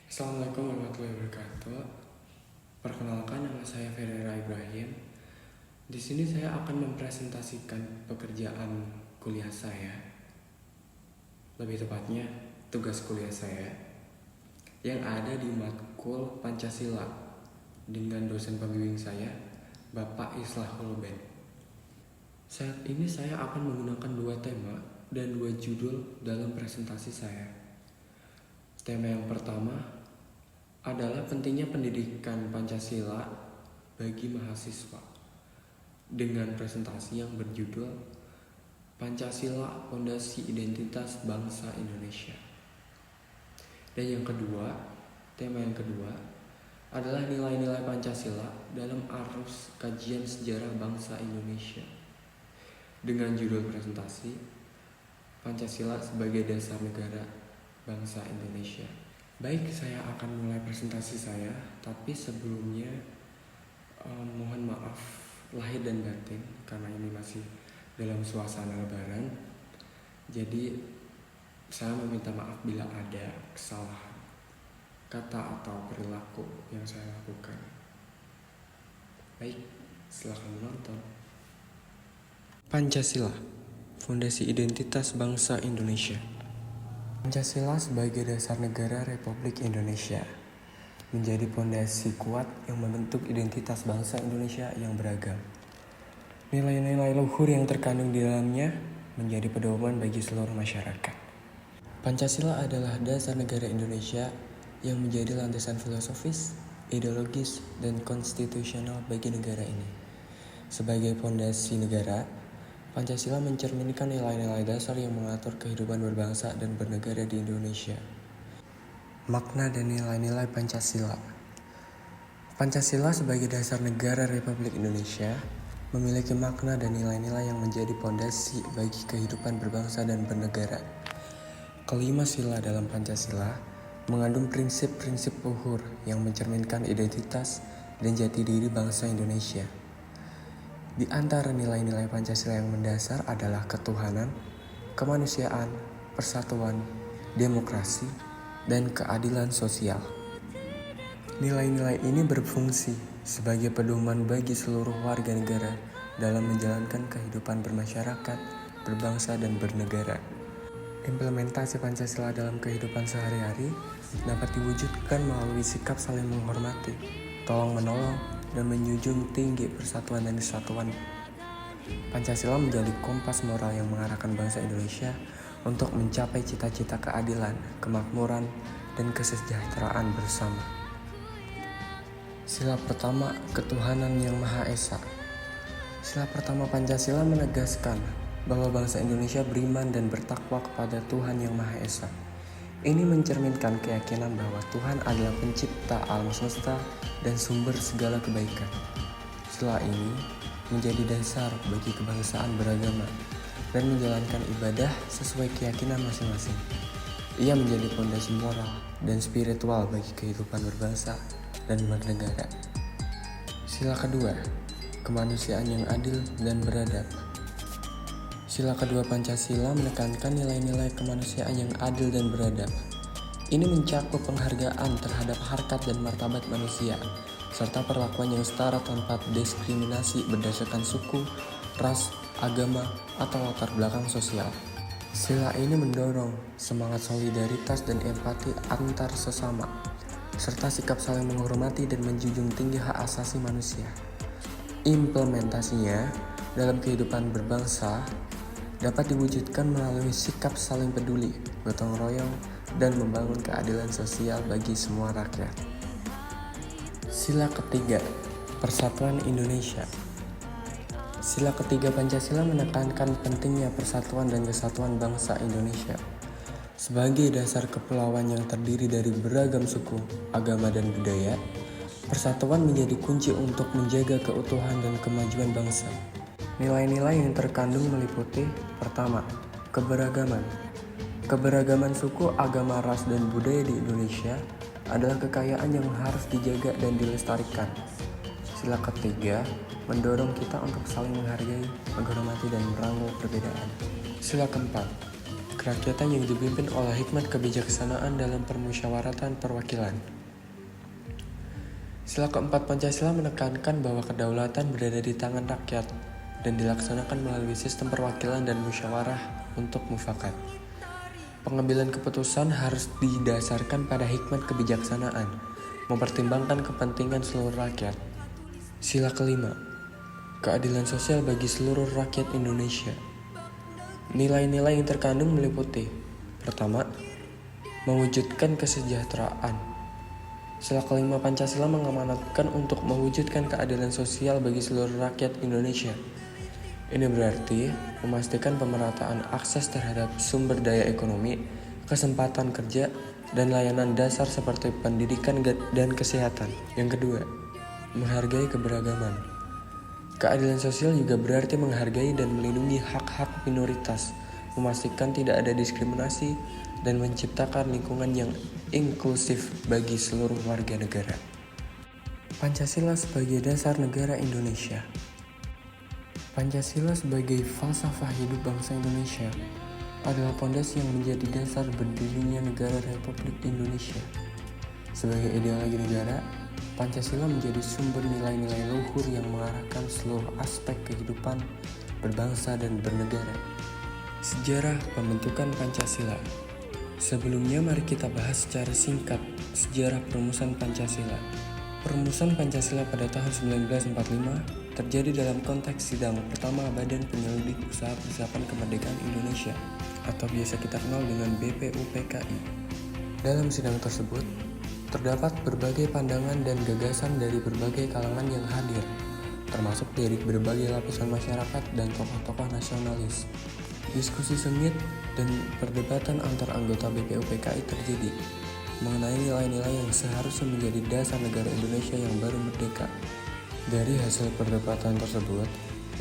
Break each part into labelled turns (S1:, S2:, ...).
S1: Assalamualaikum warahmatullahi wabarakatuh. Perkenalkan, nama saya Ferera Ibrahim. Di sini saya akan mempresentasikan pekerjaan kuliah saya. Lebih tepatnya, tugas kuliah saya yang ada di matkul Pancasila dengan dosen pembimbing saya, Bapak Islahul Ben. Saat ini saya akan menggunakan dua tema dan dua judul dalam presentasi saya. Tema yang pertama adalah pentingnya pendidikan Pancasila bagi mahasiswa dengan presentasi yang berjudul Pancasila Fondasi Identitas Bangsa Indonesia. Dan yang kedua, tema yang kedua adalah nilai-nilai Pancasila dalam arus kajian sejarah bangsa Indonesia dengan judul presentasi Pancasila sebagai dasar negara bangsa Indonesia. Baik, saya akan mulai presentasi saya, tapi sebelumnya mohon maaf lahir dan batin karena ini masih dalam suasana lebaran. Jadi saya meminta maaf bila ada kesalahan kata atau perilaku yang saya lakukan. Baik, silakan menonton. Pancasila, Fondasi Identitas Bangsa Indonesia. Pancasila sebagai dasar negara Republik Indonesia menjadi fondasi kuat yang membentuk identitas bangsa Indonesia yang beragam. Nilai-nilai luhur yang terkandung di dalamnya menjadi pedoman bagi seluruh masyarakat. Pancasila adalah dasar negara Indonesia yang menjadi landasan filosofis, ideologis, dan konstitusional bagi negara ini. Sebagai fondasi negara, Pancasila mencerminkan nilai-nilai dasar yang mengatur kehidupan berbangsa dan bernegara di Indonesia. Makna dan nilai-nilai Pancasila. Pancasila sebagai dasar negara Republik Indonesia memiliki makna dan nilai-nilai yang menjadi fondasi bagi kehidupan berbangsa dan bernegara. Kelima sila dalam Pancasila mengandung prinsip-prinsip luhur yang mencerminkan identitas dan jati diri bangsa Indonesia. Di antara nilai-nilai Pancasila yang mendasar adalah ketuhanan, kemanusiaan, persatuan, demokrasi, dan keadilan sosial. Nilai-nilai ini berfungsi sebagai pedoman bagi seluruh warga negara dalam menjalankan kehidupan bermasyarakat, berbangsa, dan bernegara. Implementasi Pancasila dalam kehidupan sehari-hari dapat diwujudkan melalui sikap saling menghormati, tolong-menolong, dan menjunjung tinggi persatuan dan kesatuan. Pancasila menjadi kompas moral yang mengarahkan bangsa Indonesia untuk mencapai cita-cita keadilan, kemakmuran, dan kesejahteraan bersama. Sila pertama, ketuhanan yang Maha Esa. Sila pertama Pancasila menegaskan bahwa bangsa Indonesia beriman dan bertakwa kepada Tuhan yang Maha Esa. Ini mencerminkan keyakinan bahwa Tuhan adalah pencipta alam semesta dan sumber segala kebaikan. Sila ini menjadi dasar bagi kebangsaan beragama dan menjalankan ibadah sesuai keyakinan masing-masing. Ia menjadi fondasi moral dan spiritual bagi kehidupan berbangsa dan bernegara. Sila kedua, kemanusiaan yang adil dan beradab. Sila kedua Pancasila menekankan nilai-nilai kemanusiaan yang adil dan beradab. Ini mencakup penghargaan terhadap harkat dan martabat manusia, serta perlakuan yang setara tanpa diskriminasi berdasarkan suku, ras, agama, atau latar belakang sosial. Sila ini mendorong semangat solidaritas dan empati antar sesama, serta sikap saling menghormati dan menjunjung tinggi hak asasi manusia. Implementasinya dalam kehidupan berbangsa dapat diwujudkan melalui sikap saling peduli, gotong royong, dan membangun keadilan sosial bagi semua rakyat. Sila ketiga, Persatuan Indonesia. Sila ketiga Pancasila menekankan pentingnya persatuan dan kesatuan bangsa Indonesia. Sebagai dasar kepulauan yang terdiri dari beragam suku, agama, dan budaya, persatuan menjadi kunci untuk menjaga keutuhan dan kemajuan bangsa. Nilai-nilai yang terkandung meliputi: pertama, keberagaman. Keberagaman suku, agama, ras, dan budaya di Indonesia adalah kekayaan yang harus dijaga dan dilestarikan. Sila ketiga mendorong kita untuk saling menghargai, menghormati, dan merangkul perbedaan. Sila keempat, kerakyatan yang dipimpin oleh hikmat kebijaksanaan dalam permusyawaratan perwakilan. Sila keempat Pancasila menekankan bahwa kedaulatan berada di tangan rakyat dan dilaksanakan melalui sistem perwakilan dan musyawarah untuk mufakat. Pengambilan keputusan harus didasarkan pada hikmat kebijaksanaan, mempertimbangkan kepentingan seluruh rakyat. Sila kelima, keadilan sosial bagi seluruh rakyat Indonesia. Nilai-nilai yang terkandung meliputi: pertama, mewujudkan kesejahteraan. Sila kelima Pancasila mengamanatkan untuk mewujudkan keadilan sosial bagi seluruh rakyat Indonesia. Ini berarti memastikan pemerataan akses terhadap sumber daya ekonomi, kesempatan kerja, dan layanan dasar seperti pendidikan dan kesehatan. Yang kedua, menghargai keberagaman. Keadilan sosial juga berarti menghargai dan melindungi hak-hak minoritas, memastikan tidak ada diskriminasi, dan menciptakan lingkungan yang inklusif bagi seluruh warga negara. Pancasila sebagai dasar negara Indonesia. Pancasila sebagai falsafah hidup bangsa Indonesia adalah pondasi yang menjadi dasar berdirinya negara Republik Indonesia. Sebagai ideologi negara, Pancasila menjadi sumber nilai-nilai luhur yang mengarahkan seluruh aspek kehidupan berbangsa dan bernegara. Sejarah pembentukan Pancasila. Sebelumnya mari kita bahas secara singkat sejarah perumusan Pancasila. Perumusan Pancasila pada tahun 1945 terjadi dalam konteks sidang pertama Badan Penyelidik Usaha Persiapan Kemerdekaan Indonesia atau biasa kita kenal dengan BPUPKI. Dalam sidang tersebut, terdapat berbagai pandangan dan gagasan dari berbagai kalangan yang hadir, termasuk dari berbagai lapisan masyarakat dan tokoh-tokoh nasionalis. Diskusi sengit dan perdebatan antar anggota BPUPKI terjadi mengenai nilai-nilai yang seharusnya menjadi dasar negara Indonesia yang baru merdeka. Dari hasil perdebatan tersebut,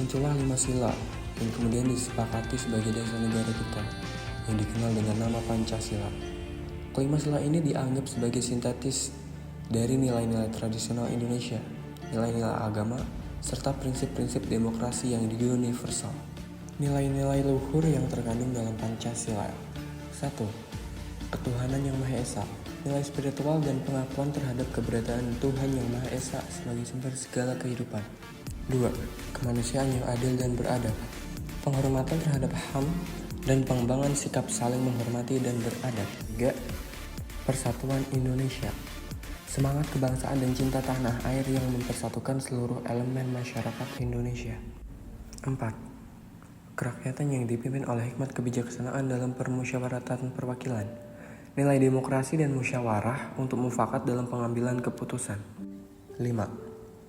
S1: muncullah 5 sila yang kemudian disepakati sebagai dasar negara kita, yang dikenal dengan nama Pancasila. Kelima sila ini dianggap sebagai sintetis dari nilai-nilai tradisional Indonesia, nilai-nilai agama, serta prinsip-prinsip demokrasi yang universal. Nilai-nilai luhur yang terkandung dalam Pancasila. 1. Ketuhanan yang Maha Esa. Nilai spiritual dan pengakuan terhadap keberadaan Tuhan yang Maha Esa sebagai sumber segala kehidupan. 2. Kemanusiaan yang adil dan beradab. Penghormatan terhadap HAM dan pengembangan sikap saling menghormati dan beradab. 3. Persatuan Indonesia. Semangat kebangsaan dan cinta tanah air yang mempersatukan seluruh elemen masyarakat Indonesia. 4. Kerakyatan yang dipimpin oleh hikmat kebijaksanaan dalam permusyawaratan perwakilan. Nilai demokrasi dan musyawarah untuk mufakat dalam pengambilan keputusan. 5.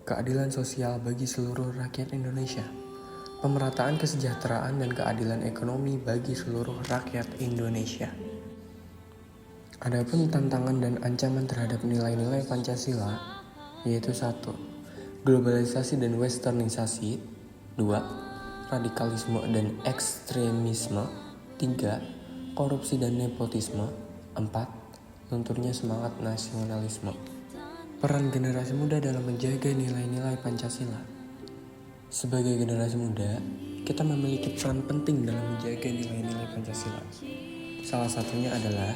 S1: Keadilan sosial bagi seluruh rakyat Indonesia. Pemerataan kesejahteraan dan keadilan ekonomi bagi seluruh rakyat Indonesia. Adapun tantangan dan ancaman terhadap nilai-nilai Pancasila yaitu 1. Globalisasi dan westernisasi. 2. Radikalisme dan ekstremisme. 3. Korupsi dan nepotisme. 4. Lunturnya semangat nasionalisme. Peran generasi muda dalam menjaga nilai-nilai Pancasila. Sebagai generasi muda, kita memiliki peran penting dalam menjaga nilai-nilai Pancasila. Salah satunya adalah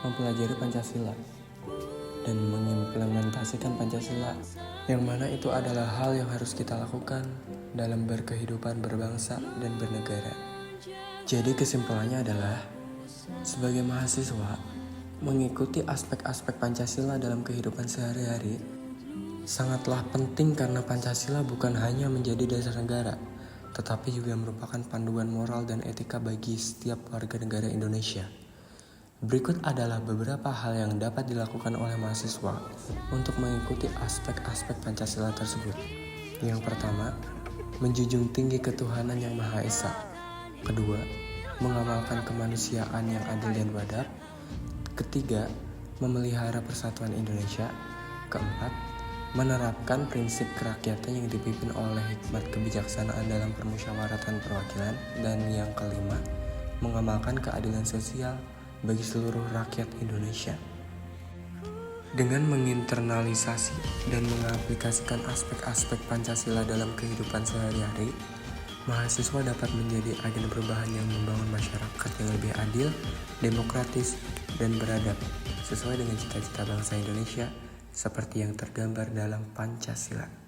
S1: mempelajari Pancasila dan mengimplementasikan Pancasila, yang mana itu adalah hal yang harus kita lakukan dalam berkehidupan berbangsa dan bernegara. Jadi kesimpulannya adalah, sebagai mahasiswa, mengikuti aspek-aspek Pancasila dalam kehidupan sehari-hari sangatlah penting karena Pancasila bukan hanya menjadi dasar negara, tetapi juga merupakan panduan moral dan etika bagi setiap warga negara Indonesia. Berikut adalah beberapa hal yang dapat dilakukan oleh mahasiswa untuk mengikuti aspek-aspek Pancasila tersebut. Yang pertama, menjunjung tinggi ketuhanan yang Maha Esa. Kedua, mengamalkan kemanusiaan yang adil dan beradab. Ketiga, memelihara persatuan Indonesia. Keempat, menerapkan prinsip kerakyatan yang dipimpin oleh hikmat kebijaksanaan dalam permusyawaratan perwakilan. Dan yang kelima, mengamalkan keadilan sosial bagi seluruh rakyat Indonesia. Dengan menginternalisasi dan mengaplikasikan aspek-aspek Pancasila dalam kehidupan sehari-hari, Mahasiswa dapat menjadi agen perubahan yang membangun masyarakat yang lebih adil, demokratis, dan beradab, sesuai dengan cita-cita bangsa Indonesia seperti yang tergambar dalam Pancasila.